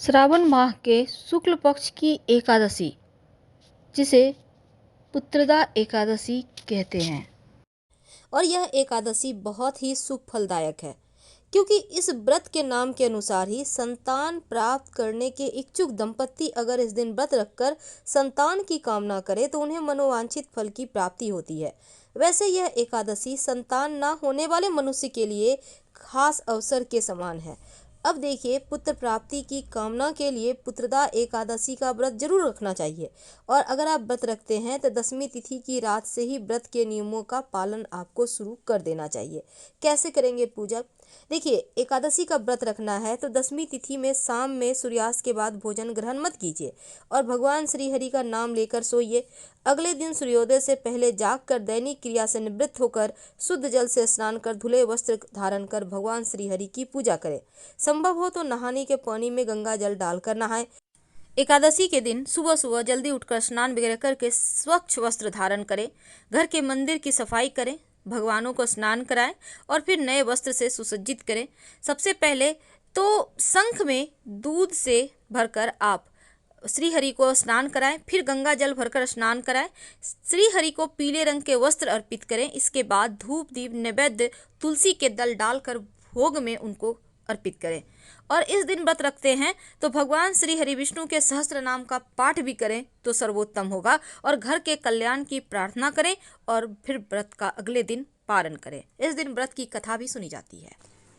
श्रावण माह के शुक्ल पक्ष की एकादशी, जिसे पुत्रदा एकादशी कहते हैं। और यह एकादशी बहुत ही शुभ फलदायक है, क्योंकि इस व्रत के नाम के अनुसार ही संतान प्राप्त करने के इच्छुक दंपति अगर इस दिन व्रत रखकर संतान की कामना करे तो उन्हें मनोवांछित फल की प्राप्ति होती है। वैसे यह एकादशी संतान न होने वाले मनुष्य के लिए खास अवसर के समान है। अब देखिए, पुत्र प्राप्ति की कामना के लिए पुत्रदा एकादशी का व्रत जरूर रखना चाहिए। और अगर आप व्रत रखते हैं तो 10वीं तिथि की रात से ही व्रत के नियमों का पालन आपको शुरू कर देना चाहिए। कैसे करेंगे पूजा? देखिए, एकादशी का व्रत रखना है तो 10वीं तिथि में शाम में सूर्यास्त के बाद भोजन ग्रहण मत कीजिए और भगवान श्री हरि का नाम लेकर सोइए। अगले दिन सूर्योदय से पहले जागकर दैनिक क्रिया से निवृत्त होकर शुद्ध जल से स्नान कर धुले वस्त्र धारण कर भगवान श्री हरि की पूजा करें। संभव हो तो नहाने के पानी में गंगा जल डालकर नहाएं। एकादशी के दिन सुबह सुबह जल्दी उठकर स्नान वगैरह करके स्वच्छ वस्त्र धारण करें, घर के मंदिर की सफाई करें, भगवानों को स्नान कराएं और फिर नए वस्त्र से सुसज्जित करें। सबसे पहले तो शंख में दूध से भरकर आप श्री हरि को स्नान कराएं, फिर गंगा जल भरकर स्नान कराएं। श्री हरि को पीले रंग के वस्त्र अर्पित करें। इसके बाद धूप दीप नैवेद्य तुलसी के दल डालकर भोग में उनको अर्पित करें। और इस दिन व्रत रखते हैं तो भगवान श्री हरि विष्णु के सहस्त्र नाम का पाठ भी करें तो सर्वोत्तम होगा और घर के कल्याण की प्रार्थना करें और फिर व्रत का अगले दिन पारण करें। इस दिन व्रत की कथा भी सुनी जाती है।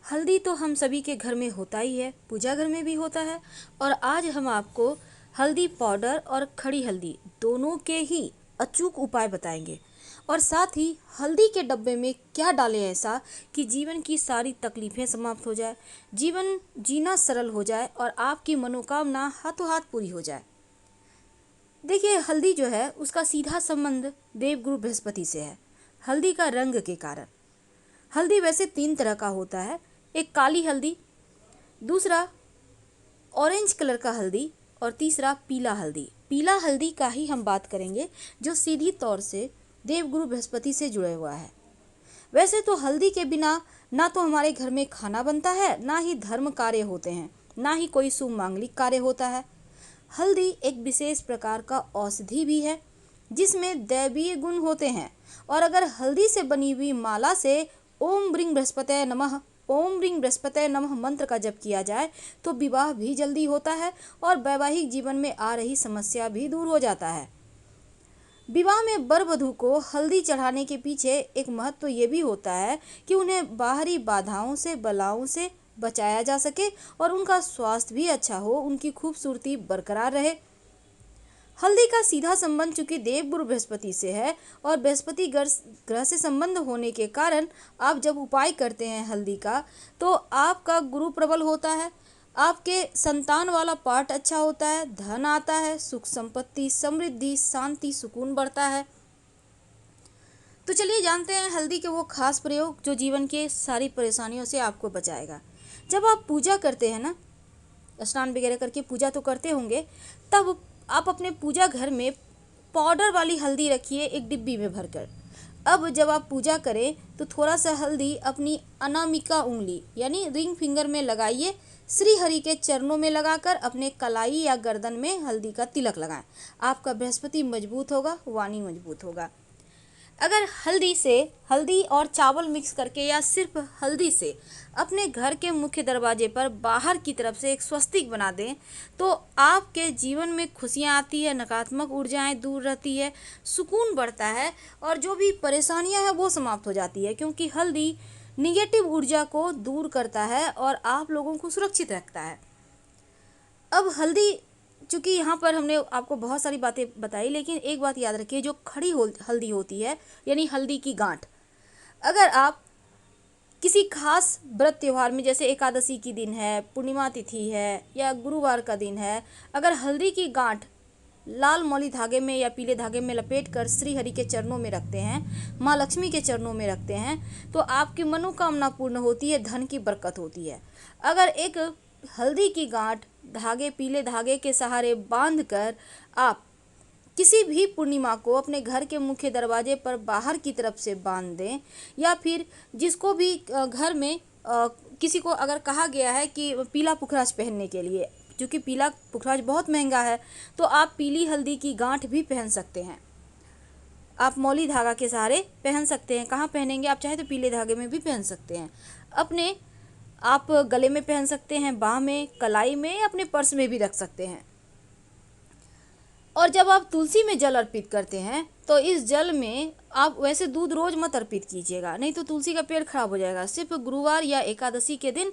हल्दी तो हम सभी के घर में होता ही है, पूजा घर में भी होता है। और आज हम आपको हल्दी पाउडर और खड़ी हल्दी दोनों के ही अचूक उपाय बताएंगे और साथ ही हल्दी के डब्बे में क्या डालें ऐसा कि जीवन की सारी तकलीफें समाप्त हो जाए, जीवन जीना सरल हो जाए और आपकी मनोकामना हाथों हाथ पूरी हो जाए। देखिए, हल्दी जो है उसका सीधा संबंध देवगुरु बृहस्पति से है, हल्दी का रंग के कारण। हल्दी वैसे 3 तरह का होता है, एक काली हल्दी, दूसरा ऑरेंज कलर का हल्दी और तीसरा पीला हल्दी। पीला हल्दी का ही हम बात करेंगे जो सीधी तौर से देवगुरु बृहस्पति से जुड़े हुआ है। वैसे तो हल्दी के बिना ना तो हमारे घर में खाना बनता है, ना ही धर्म कार्य होते हैं, ना ही कोई शुभ मांगलिक कार्य होता है। हल्दी एक विशेष प्रकार का औषधि भी है जिसमें दैवीय गुण होते हैं। और अगर हल्दी से बनी हुई माला से ओम ब्रीं बृहस्पतये नमः, ओम ब्रीं बृहस्पतये नमः मंत्र का जप किया जाए तो विवाह भी जल्दी होता है और वैवाहिक जीवन में आ रही समस्या भी दूर हो जाता है। विवाह में वर वधू को हल्दी चढ़ाने के पीछे एक महत्व ये भी होता है कि उन्हें बाहरी बाधाओं से बलाओं से बचाया जा सके और उनका स्वास्थ्य भी अच्छा हो, उनकी खूबसूरती बरकरार रहे। हल्दी का सीधा संबंध चूंकि देवगुरु बृहस्पति से है और बृहस्पति ग्रह से संबंध होने के कारण आप जब उपाय करते हैं हल्दी का तो आपका गुरु प्रबल होता है, आपके संतान वाला पार्ट अच्छा होता है, धन आता है, सुख संपत्ति समृद्धि शांति सुकून बढ़ता है। तो चलिए जानते हैं हल्दी के वो खास प्रयोग जो जीवन के सारी परेशानियों से आपको बचाएगा। जब आप पूजा करते हैं ना, स्नान वगैरह करके पूजा तो करते होंगे, तब आप अपने पूजा घर में पाउडर वाली हल्दी रखिए एक डिब्बी में भरकर। अब जब आप पूजा करें तो थोड़ा सा हल्दी अपनी अनामिका उंगली यानी रिंग फिंगर में लगाइए, श्री हरि के चरणों में लगाकर अपने कलाई या गर्दन में हल्दी का तिलक लगाएं। आपका बृहस्पति मजबूत होगा, वाणी मजबूत होगा। अगर हल्दी और चावल मिक्स करके या सिर्फ हल्दी से अपने घर के मुख्य दरवाजे पर बाहर की तरफ से एक स्वस्तिक बना दें तो आपके जीवन में खुशियां आती है, नकारात्मक ऊर्जाएं दूर रहती है, सुकून बढ़ता है और जो भी परेशानियां हैं वो समाप्त हो जाती है, क्योंकि हल्दी निगेटिव ऊर्जा को दूर करता है और आप लोगों को सुरक्षित रखता है। अब हल्दी, चूँकि यहाँ पर हमने आपको बहुत सारी बातें बताई, लेकिन एक बात याद रखिए, जो खड़ी हल्दी होती है यानी हल्दी की गांठ, अगर आप किसी खास व्रत त्यौहार में जैसे एकादशी की दिन है, पूर्णिमा तिथि है या गुरुवार का दिन है, अगर हल्दी की गांठ लाल मौली धागे में या पीले धागे में लपेट कर श्री हरि के चरणों में रखते हैं, माँ लक्ष्मी के चरणों में रखते हैं तो आपकी मनोकामना पूर्ण होती है, धन की बरकत होती है। अगर एक हल्दी की गांठ पीले धागे के सहारे बांधकर आप किसी भी पूर्णिमा को अपने घर के मुख्य दरवाजे पर बाहर की तरफ से बांध दें, या फिर जिसको भी घर में किसी को अगर कहा गया है कि पीला पुखराज पहनने के लिए जो कि पीला पुखराज बहुत महंगा है, तो आप पीली हल्दी की गांठ भी पहन सकते हैं। आप मौली धागा के सहारे पहन सकते हैं। कहाँ पहनेंगे? आप चाहे तो पीले धागे में भी पहन सकते हैं। अपने आप गले में पहन सकते हैं, बाह में, कलाई में, या अपने पर्स में भी रख सकते हैं। और जब आप तुलसी में जल अर्पित करते हैं तो इस जल में आप वैसे दूध रोज मत अर्पित कीजिएगा, नहीं तो तुलसी का पेड़ खराब हो जाएगा। सिर्फ गुरुवार या एकादशी के दिन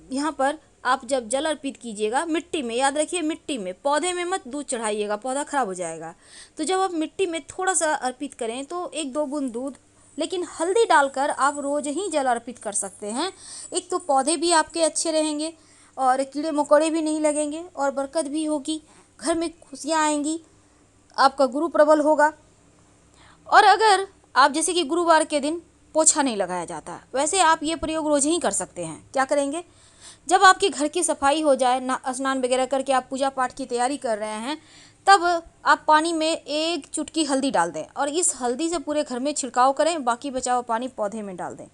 यहाँ पर आप जब जल अर्पित कीजिएगा, मिट्टी में, याद रखिए मिट्टी में, पौधे में मत दूध चढ़ाइएगा, पौधा खराब हो जाएगा। तो जब आप मिट्टी में थोड़ा सा अर्पित करें तो 1-2 बूंद दूध, लेकिन हल्दी डालकर आप रोज ही जल अर्पित कर सकते हैं। एक तो पौधे भी आपके अच्छे रहेंगे और कीड़े मकोड़े भी नहीं लगेंगे और बरकत भी होगी, घर में खुशियाँ आएंगी, आपका गुरु प्रबल होगा। और अगर आप जैसे कि गुरुवार के दिन पोछा नहीं लगाया जाता, वैसे आप ये प्रयोग रोज ही कर सकते हैं। क्या करेंगे? जब आपके घर की सफाई हो जाए, स्नान वगैरह करके आप पूजा पाठ की तैयारी कर रहे हैं, तब आप पानी में 1 चुटकी हल्दी डाल दें और इस हल्दी से पूरे घर में छिड़काव करें, बाकी बचा हुआ पानी पौधे में डाल दें।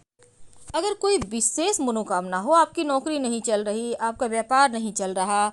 अगर कोई विशेष मनोकामना हो, आपकी नौकरी नहीं चल रही, आपका व्यापार नहीं चल रहा,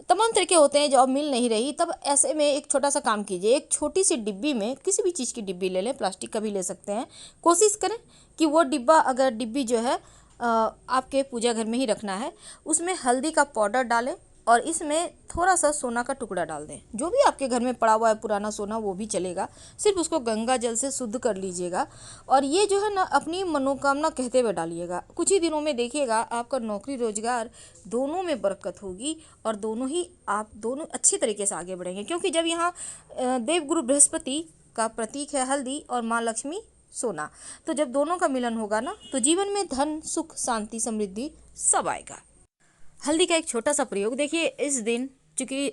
तमाम तरह के होते हैं, जॉब मिल नहीं रही, तब ऐसे में एक छोटा सा काम कीजिए। एक छोटी सी डिब्बी में, किसी भी चीज़ की डिब्बी ले लें, प्लास्टिक का भी ले सकते हैं। कोशिश करें कि वो डिब्बी जो है आपके पूजा घर में ही रखना है। उसमें हल्दी का पाउडर डालें और इसमें थोड़ा सा सोना का टुकड़ा डाल दें। जो भी आपके घर में पड़ा हुआ है पुराना सोना, वो भी चलेगा, सिर्फ उसको गंगा जल से शुद्ध कर लीजिएगा। और ये जो है ना, अपनी मनोकामना कहते हुए डालिएगा। कुछ ही दिनों में देखिएगा आपका नौकरी रोजगार दोनों में बरकत होगी और आप दोनों अच्छी तरीके से आगे बढ़ेंगे। क्योंकि जब यहाँ देवगुरु बृहस्पति का प्रतीक है हल्दी और माँ लक्ष्मी सोना, तो जब दोनों का मिलन होगा ना, तो जीवन में धन, सुख, शांति, समृद्धि सब आएगा। हल्दी का एक छोटा सा प्रयोग देखिए। इस दिन चूंकि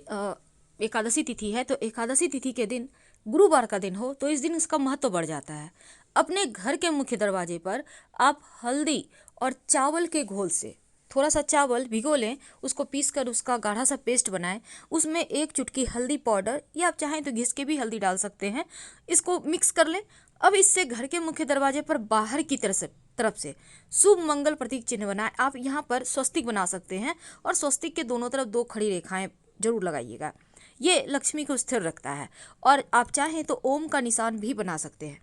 एकादशी तिथि है, तो एकादशी तिथि के दिन गुरुवार का दिन हो, तो इस दिन इसका महत्व बढ़ जाता है। अपने घर के मुख्य दरवाजे पर आप हल्दी और चावल के घोल से थोड़ा सा चावल भिगो लें, उसको पीसकर उसका गाढ़ा सा पेस्ट बनाएं, उसमें 1 चुटकी हल्दी पाउडर, या आप चाहें तो घिस के भी हल्दी डाल सकते हैं, इसको मिक्स कर लें। अब इससे घर के मुख्य दरवाजे पर बाहर की तरफ से शुभ मंगल प्रतीक चिन्ह बनाएं। आप यहाँ पर स्वस्तिक बना सकते हैं और स्वस्तिक के दोनों तरफ 2 खड़ी रेखाएं जरूर लगाइएगा। ये लक्ष्मी को स्थिर रखता है। और आप चाहें तो ओम का निशान भी बना सकते हैं,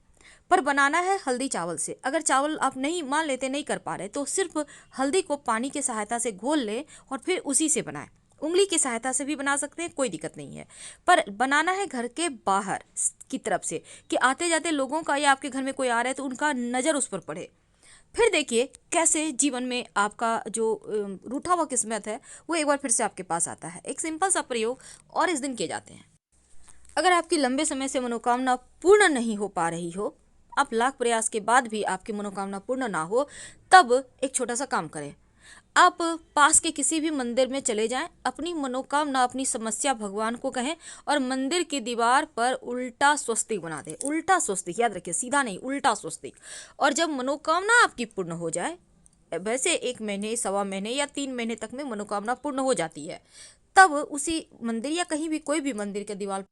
पर बनाना है हल्दी चावल से। अगर चावल आप नहीं मान लेते, नहीं कर पा रहे, तो सिर्फ हल्दी को पानी की सहायता से घोल लें और फिर उसी से बनाएं। उंगली की सहायता से भी बना सकते हैं, कोई दिक्कत नहीं है, पर बनाना है घर के बाहर की तरफ से, कि आते जाते लोगों का या आपके घर में कोई आ रहा है तो उनका नज़र उस पर पड़े। फिर देखिए कैसे जीवन में आपका जो रूठा हुआ किस्मत है वो एक बार फिर से आपके पास आता है। एक सिंपल सा प्रयोग और इस दिन किए जाते हैं। अगर आपकी लंबे समय से मनोकामना पूर्ण नहीं हो पा रही हो, आप लाख प्रयास के बाद भी आपकी मनोकामना पूर्ण ना हो, तब एक छोटा सा काम करें। आप पास के किसी भी मंदिर में चले जाएं, अपनी मनोकामना, अपनी समस्या भगवान को कहें और मंदिर की दीवार पर उल्टा स्वस्तिक बना दें। उल्टा स्वस्तिक, याद रखिए, सीधा नहीं, उल्टा स्वस्तिक। और जब मनोकामना आपकी पूर्ण हो जाए, वैसे 1 महीने, 1.25 महीने या 3 महीने तक में मनोकामना पूर्ण हो जाती है, तब उसी मंदिर या कहीं भी, कोई भी मंदिर के दीवार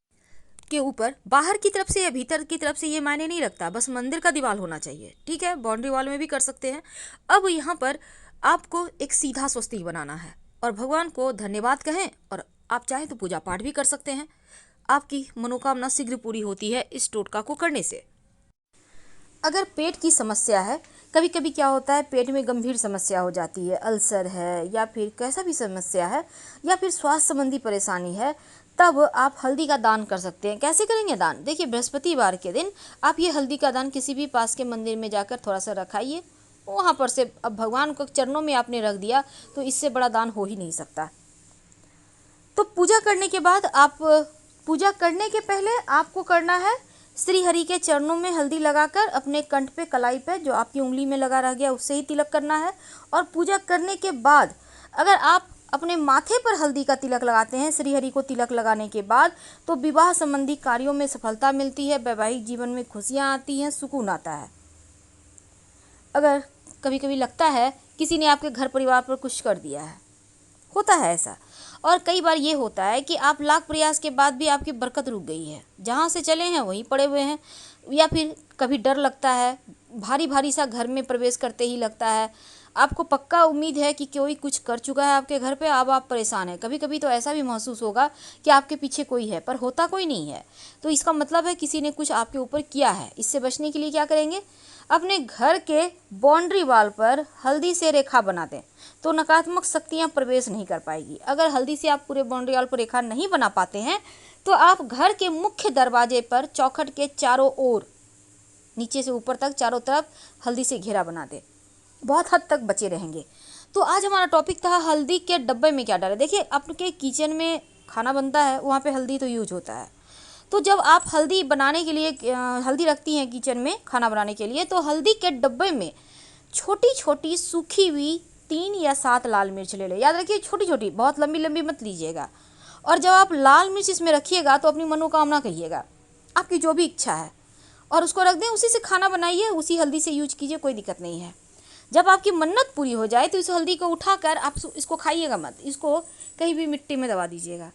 के ऊपर, बाहर की तरफ से या भीतर की तरफ से ये मायने नहीं रखता, बस मंदिर का दीवार होना चाहिए, ठीक है। बाउंड्री वॉल में भी कर सकते हैं। अब यहाँ पर आपको एक सीधा स्वस्तिक बनाना है और भगवान को धन्यवाद कहें, और आप चाहें तो पूजा पाठ भी कर सकते हैं। आपकी मनोकामना शीघ्र पूरी होती है इस टोटका को करने से। अगर पेट की समस्या है, कभी कभी क्या होता है, पेट में गंभीर समस्या हो जाती है, अल्सर है या फिर कैसा भी समस्या है, या फिर स्वास्थ्य संबंधी परेशानी है, तब आप हल्दी का दान कर सकते हैं। कैसे करेंगे दान? देखिए, बृहस्पतिवार के दिन आप ये हल्दी का दान किसी भी पास के मंदिर में जाकर थोड़ा सा रखाइए, वहाँ पर से। अब भगवान को चरणों में आपने रख दिया, तो इससे बड़ा दान हो ही नहीं सकता। तो पूजा करने के बाद, पूजा करने के पहले आपको करना है, श्री हरि के चरणों में हल्दी लगाकर अपने कंठ पे, कलाई पे, जो आपकी उंगली में लगा रह गया उससे ही तिलक करना है। और पूजा करने के बाद अगर आप अपने माथे पर हल्दी का तिलक लगाते हैं, श्री हरि को तिलक लगाने के बाद, तो विवाह संबंधी कार्यों में सफलता मिलती है, वैवाहिक जीवन में खुशियाँ आती हैं, सुकून आता है। अगर कभी कभी लगता है किसी ने आपके घर परिवार पर कुछ कर दिया है, होता है ऐसा, और कई बार ये होता है कि आप लाख प्रयास के बाद भी आपकी बरकत रुक गई है, जहाँ से चले हैं वहीं पड़े हुए हैं, या फिर कभी डर लगता है, भारी भारी सा घर में प्रवेश करते ही लगता है, आपको पक्का उम्मीद है कि कोई कुछ कर चुका है आपके घर पे, अब आप परेशान हैं। कभी कभी तो ऐसा भी महसूस होगा कि आपके पीछे कोई है, पर होता कोई नहीं है। तो इसका मतलब है किसी ने कुछ आपके ऊपर किया है। इससे बचने के लिए क्या करेंगे, अपने घर के बाउंड्री वॉल पर हल्दी से रेखा बना दें, तो नकारात्मक शक्तियाँ प्रवेश नहीं कर पाएगी। अगर हल्दी से आप पूरे बाउंड्री वॉल पर रेखा नहीं बना पाते हैं तो आप घर के मुख्य दरवाजे पर चौखट के चारों ओर, नीचे से ऊपर तक चारों तरफ हल्दी से घेरा बना दें, बहुत हद तक बचे रहेंगे। तो आज हमारा टॉपिक था हल्दी के डब्बे में क्या डालें। देखिए, आपके किचन में खाना बनता है, वहाँ पे हल्दी तो यूज होता है। तो जब आप हल्दी बनाने के लिए हल्दी रखती हैं किचन में खाना बनाने के लिए, तो हल्दी के डब्बे में छोटी छोटी सूखी हुई 3 या 7 लाल मिर्च ले लें। याद रखिए, छोटी छोटी, बहुत लंबी लंबी मत लीजिएगा। और जब आप लाल मिर्च इसमें रखिएगा तो अपनी मनोकामना कहिएगा, आपकी जो भी इच्छा है, और उसको रख दें। उसी से खाना बनाइए, उसी हल्दी से यूज कीजिए, कोई दिक्कत नहीं है। जब आपकी मन्नत पूरी हो जाए तो इस हल्दी को उठाकर आप इसको खाइएगा मत, इसको कहीं भी मिट्टी में दबा दीजिएगा।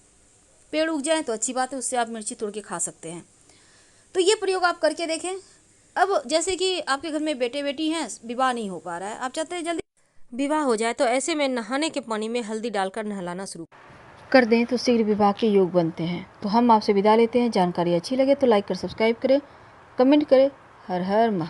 पेड़ उग जाए तो अच्छी बात है, उससे आप मिर्ची तोड़ के खा सकते हैं। तो ये प्रयोग आप करके देखें। अब जैसे कि आपके घर में बेटे बेटी हैं, विवाह नहीं हो पा रहा है, आप चाहते हैं जल्दी विवाह हो जाए, तो ऐसे में नहाने के पानी में हल्दी डालकर नहलाना शुरू कर दें तो शीघ्र विवाह के योग बनते हैं। तो हम आपसे विदा लेते हैं। जानकारी अच्छी लगे तो लाइक कर सब्सक्राइब करें, कमेंट करें। हर हर महादेव।